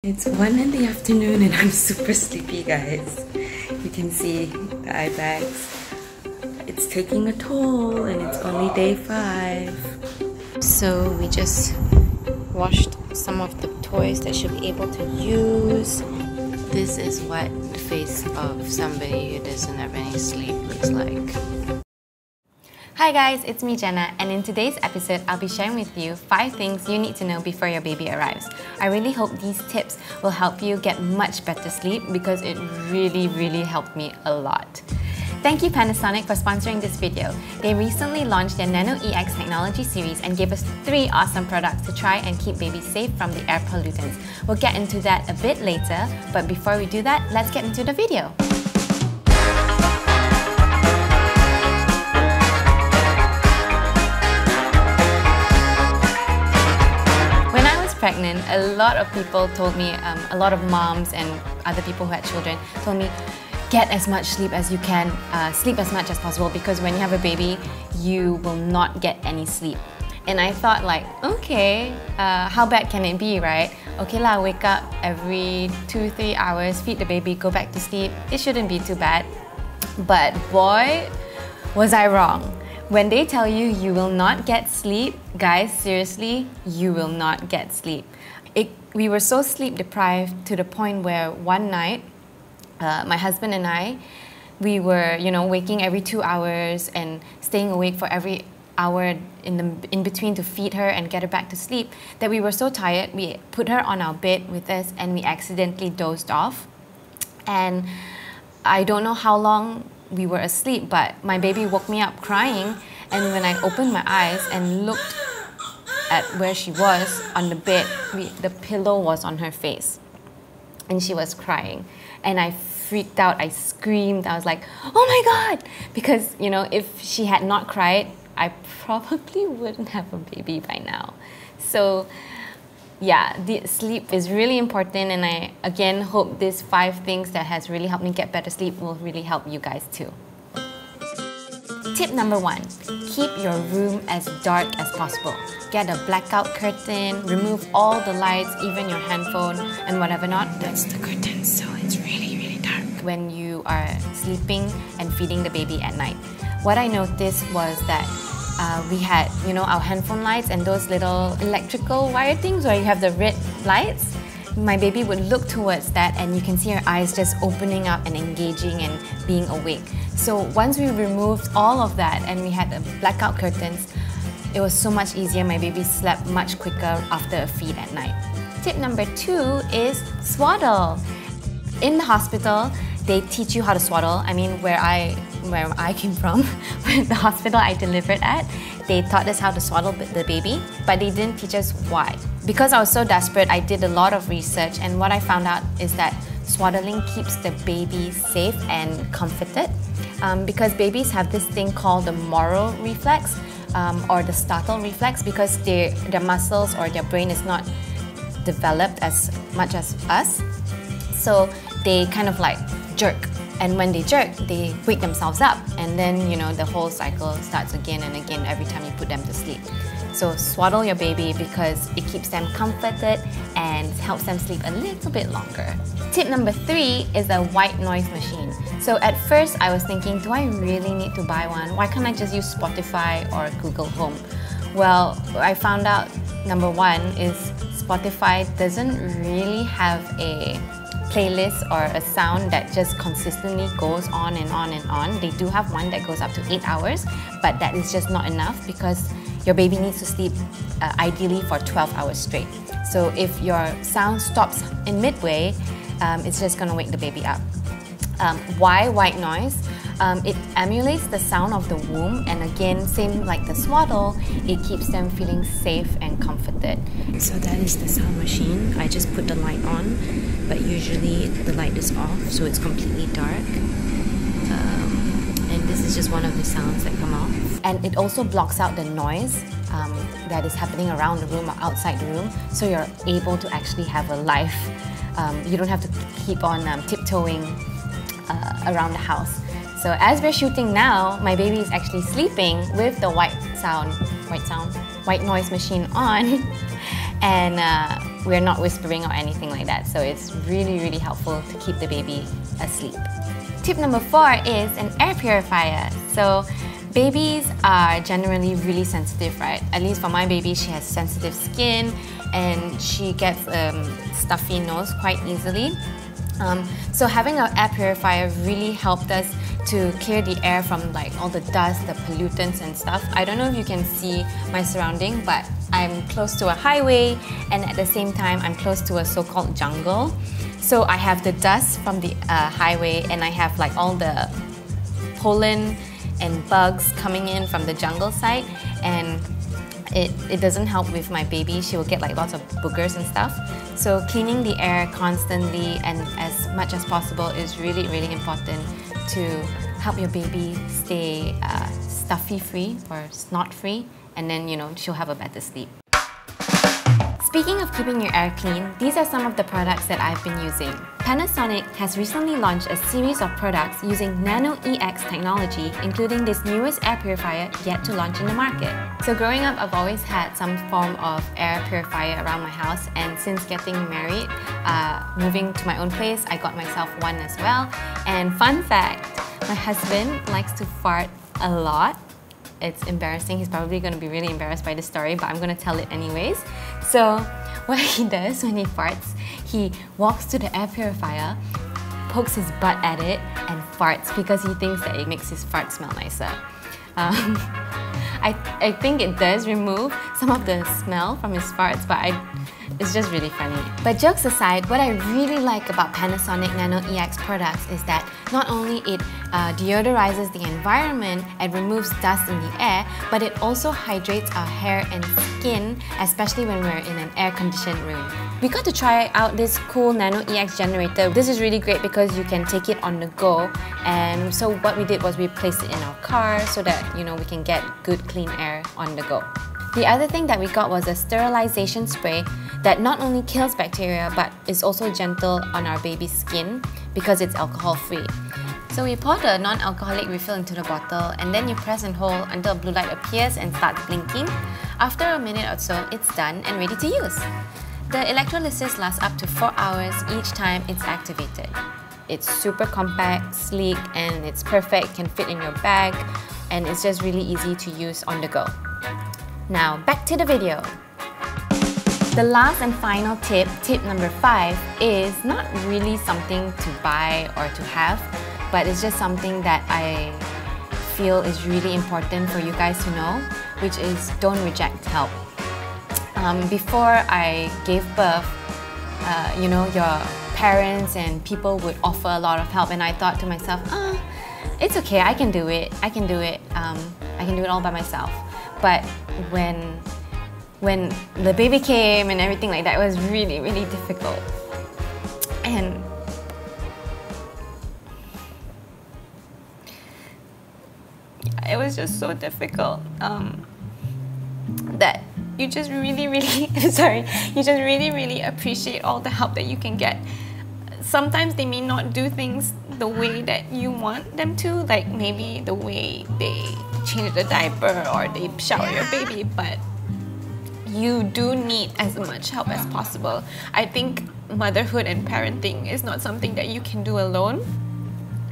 It's 1 in the afternoon and I'm super sleepy, guys. You can see the eye bags. It's taking a toll and it's only day 5. So we just washed some of the toys that she'll be able to use. This is what the face of somebody who doesn't have any sleep looks like. Hi guys, it's me Jenna, and in today's episode I'll be sharing with you 5 things you need to know before your baby arrives. I really hope these tips will help you get much better sleep because it really helped me a lot. Thank you Panasonic for sponsoring this video. They recently launched their Nanoe X technology series and gave us 3 awesome products to try and keep babies safe from the air pollutants. We'll get into that a bit later, but before we do that, let's get into the video. Pregnant, a lot of people told me, a lot of moms and other people who had children told me, get as much sleep as you can, sleep as much as possible, because when you have a baby, you will not get any sleep. And I thought like, okay, how bad can it be, right? Okay lah, wake up every 2-3 hours, feed the baby, go back to sleep. It shouldn't be too bad. But boy, was I wrong. When they tell you you will not get sleep, guys, seriously, you will not get sleep. We were so sleep deprived to the point where one night, my husband and I, we were, waking every 2 hours and staying awake for every hour in between to feed her and get her back to sleep, that we were so tired, we put her on our bed with us and we accidentally dozed off. And I don't know how long we were asleep, but my baby woke me up crying, and when I opened my eyes and looked at where she was on the bed, the pillow was on her face and she was crying, and I freaked out. I screamed. I was like, oh my god, because if she had not cried, I probably wouldn't have a baby by now. So yeah, the sleep is really important, and I again hope these 5 things that has really helped me get better sleep will really help you guys too. Tip number 1, keep your room as dark as possible. Get a blackout curtain, remove all the lights, even your handphone and whatever not. That's the curtain, so it's really dark when you are sleeping and feeding the baby at night. What I noticed was that we had, our handphone lights and those little electrical wire things where you have the red lights. My baby would look towards that and you can see her eyes just opening up and engaging and being awake. So once we removed all of that and we had the blackout curtains, it was so much easier. My baby slept much quicker after a feed at night. Tip number 2 is swaddle. In the hospital, they teach you how to swaddle. I mean, where I came from, the hospital I delivered at, they taught us how to swaddle the baby, but they didn't teach us why. Because I was so desperate, I did a lot of research, and what I found out is that swaddling keeps the baby safe and comforted, because babies have this thing called the Moro reflex, or the startle reflex, because their muscles or their brain is not developed as much as us. So they kind of like jerk, and when they jerk, they wake themselves up, and then the whole cycle starts again and again every time you put them to sleep. So swaddle your baby because it keeps them comforted and helps them sleep a little bit longer. Tip number 3 is a white noise machine. So at first I was thinking, do I really need to buy one? Why can't I just use Spotify or Google Home? Well, I found out number 1 is Spotify doesn't really have a playlist or a sound that just consistently goes on and on and on. They do have one that goes up to 8 hours, but that is just not enough because your baby needs to sleep ideally for 12 hours straight. So if your sound stops in midway, it's just going to wake the baby up. Why white noise? It emulates the sound of the womb, and again, same like the swaddle, it keeps them feeling safe and comforted. So that is the sound machine. I just put the light on, but usually the light is off, so it's completely dark. And this is just one of the sounds that come off. And it also blocks out the noise that is happening around the room or outside the room, so you're able to actually have a life. You don't have to keep on tiptoeing around the house. So as we're shooting now, my baby is actually sleeping with the white noise machine on, and we're not whispering or anything like that. So it's really, really helpful to keep the baby asleep. Tip number 4 is an air purifier. So babies are generally really sensitive, right? At least for my baby, she has sensitive skin and she gets stuffy nose quite easily. So having an air purifier really helped us to clear the air from like all the dust, the pollutants and stuff. I don't know if you can see my surrounding, but I'm close to a highway and at the same time I'm close to a so-called jungle. So I have the dust from the highway and I have like all the pollen and bugs coming in from the jungle side, and it doesn't help with my baby. She will get like lots of boogers and stuff. So cleaning the air constantly and as much as possible is really, really important to help your baby stay stuffy free or snot free, and then she'll have a better sleep. Speaking of keeping your air clean, these are some of the products that I've been using. Panasonic has recently launched a series of products using Nanoe X technology, including this newest air purifier yet to launch in the market. So growing up, I've always had some form of air purifier around my house, and since getting married, moving to my own place, I got myself one as well. And fun fact, my husband likes to fart a lot. It's embarrassing. He's probably going to be really embarrassed by this story, but I'm going to tell it anyways. So what he does when he farts, he walks to the air purifier, pokes his butt at it and farts because he thinks that it makes his fart smell nicer. I think it does remove some of the smell from his farts, but it's just really funny. But jokes aside, what I really like about Panasonic Nanoe X products is that not only it deodorizes the environment and removes dust in the air, but it also hydrates our hair and skin, especially when we're in an air-conditioned room. We got to try out this cool Nanoe X generator. This is really great because you can take it on the go, and so what we did was we placed it in our car so that we can get good clean air on the go. The other thing that we got was a sterilization spray that not only kills bacteria but is also gentle on our baby's skin because it's alcohol-free. So we poured a non-alcoholic refill into the bottle, and then you press and hold until a blue light appears and starts blinking. After a minute or so, it's done and ready to use. The electrolysis lasts up to 4 hours each time it's activated. It's super compact, sleek, and it's perfect, can fit in your bag, and it's just really easy to use on the go. Now back to the video. The last and final tip, tip number 5, is not really something to buy or to have, but it's just something that I feel is really important for you guys to know, which is don't reject help. Before I gave birth, your parents and people would offer a lot of help, and I thought to myself, it's okay, I can do it. I can do it all by myself. But when the baby came and everything like that, it was really, really difficult. And it was just so difficult that you just really, really appreciate all the help that you can get. Sometimes they may not do things the way that you want them to, like maybe the way they change the diaper or they shower your baby, but you do need as much help as possible. I think motherhood and parenting is not something that you can do alone.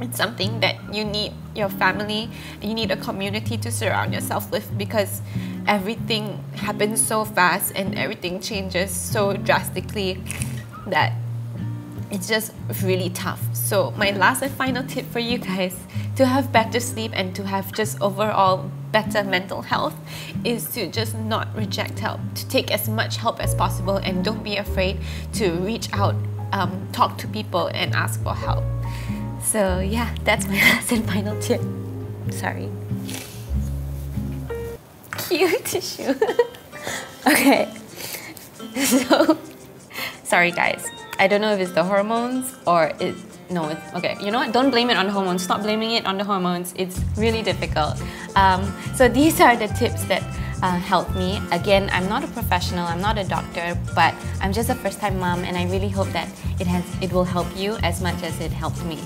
It's something that you need your family, you need a community to surround yourself with, because everything happens so fast and everything changes so drastically that it's just really tough. So my last and final tip for you guys to have better sleep and to have just overall better mental health is to just not reject help, to take as much help as possible, and don't be afraid to reach out, talk to people and ask for help. So yeah, that's my last and final tip. Sorry. Cute tissue. Okay. So, sorry guys. I don't know if it's the hormones or it's okay. You know what? Don't blame it on the hormones. Stop blaming it on the hormones. It's really difficult. So these are the tips that helped me. Again, I'm not a professional. I'm not a doctor, but I'm just a first-time mom, and I really hope that it will help you as much as it helped me.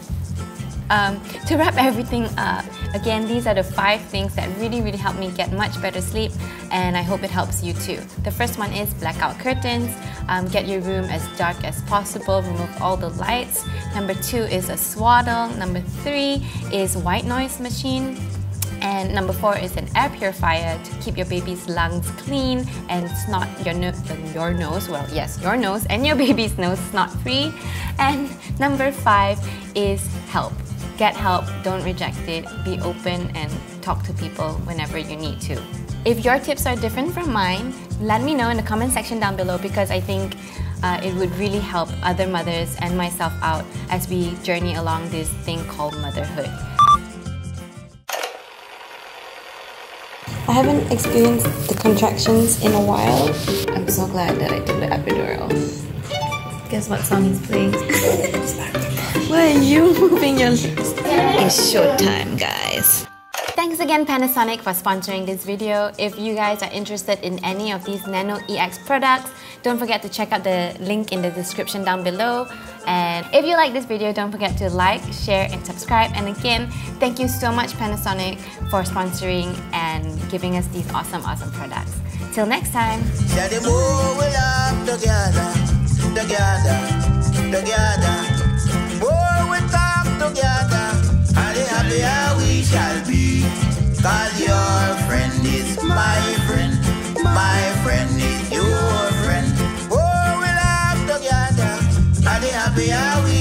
To wrap everything up, again, these are the 5 things that really help me get much better sleep, and I hope it helps you too. The first one is blackout curtains. Get your room as dark as possible, remove all the lights. Number 2 is a swaddle. Number 3 is white noise machine. And number 4 is an air purifier to keep your baby's lungs clean and snot your nose, well yes, your nose and your baby's nose snot free. And number 5 is help. Get help, don't reject it, be open and talk to people whenever you need to. If your tips are different from mine, let me know in the comment section down below, because I think it would really help other mothers and myself out as we journey along this thing called motherhood. I haven't experienced the contractions in a while. I'm so glad that I took the epidural. Guess what song he's playing? Why are you moving your lips? It's showtime, guys. Thanks again Panasonic for sponsoring this video. If you guys are interested in any of these Nanoe X products, don't forget to check out the link in the description down below. And if you like this video, don't forget to like, share and subscribe. And again, thank you so much Panasonic for sponsoring and giving us these awesome products. Till next time. We shall be, 'cause your friend is my friend is your friend. Oh, we'll have together, and the happier we